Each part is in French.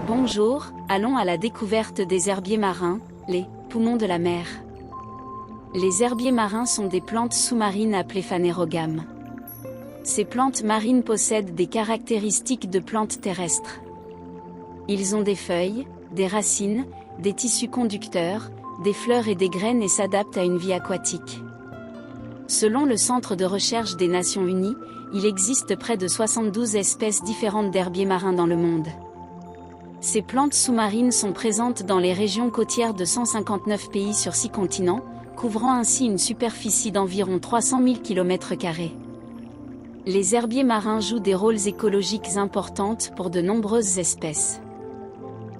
Bonjour, allons à la découverte des herbiers marins, les poumons de la mer. Les herbiers marins sont des plantes sous-marines appelées phanérogames. Ces plantes marines possèdent des caractéristiques de plantes terrestres. Ils ont des feuilles, des racines, des tissus conducteurs, des fleurs et des graines et s'adaptent à une vie aquatique. Selon le Centre de recherche des Nations Unies, il existe près de 72 espèces différentes d'herbiers marins dans le monde. Ces plantes sous-marines sont présentes dans les régions côtières de 159 pays sur 6 continents, couvrant ainsi une superficie d'environ 300 000 km². Les herbiers marins jouent des rôles écologiques importants pour de nombreuses espèces.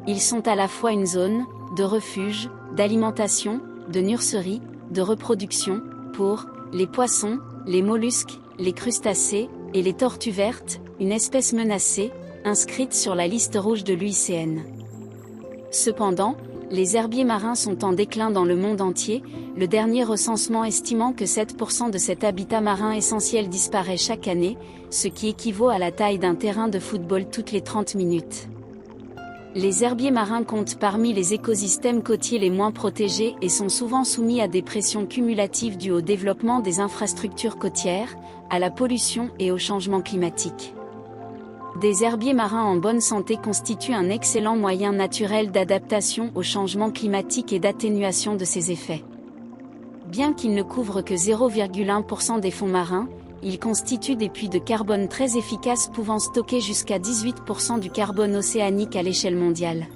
Ils sont à la fois une zone de refuge, d'alimentation, de nurserie, de reproduction, pour les poissons, les mollusques, les crustacés et les tortues vertes, une espèce menacée, inscrite sur la liste rouge de l'UICN. Cependant, les herbiers marins sont en déclin dans le monde entier, le dernier recensement estimant que 7% de cet habitat marin essentiel disparaît chaque année, ce qui équivaut à la taille d'un terrain de football toutes les 30 minutes. Les herbiers marins comptent parmi les écosystèmes côtiers les moins protégés et sont souvent soumis à des pressions cumulatives dues au développement des infrastructures côtières, à la pollution et au changement climatique. Des herbiers marins en bonne santé constituent un excellent moyen naturel d'adaptation au changement climatique et d'atténuation de ses effets. Bien qu'ils ne couvrent que 0,1% des fonds marins, ils constituent des puits de carbone très efficaces pouvant stocker jusqu'à 18% du carbone océanique à l'échelle mondiale.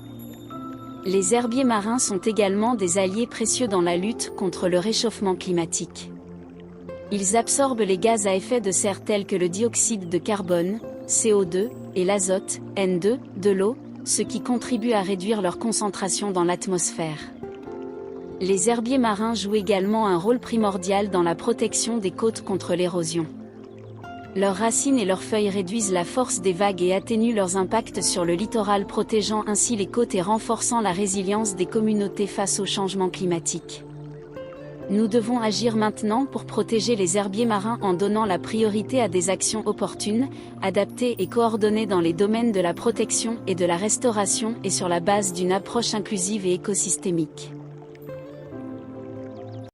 Les herbiers marins sont également des alliés précieux dans la lutte contre le réchauffement climatique. Ils absorbent les gaz à effet de serre tels que le dioxyde de carbone, CO2, et l'azote, N2, de l'eau, ce qui contribue à réduire leur concentration dans l'atmosphère. Les herbiers marins jouent également un rôle primordial dans la protection des côtes contre l'érosion. Leurs racines et leurs feuilles réduisent la force des vagues et atténuent leurs impacts sur le littoral, protégeant ainsi les côtes et renforçant la résilience des communautés face au changement climatique. Nous devons agir maintenant pour protéger les herbiers marins en donnant la priorité à des actions opportunes, adaptées et coordonnées dans les domaines de la protection et de la restauration et sur la base d'une approche inclusive et écosystémique.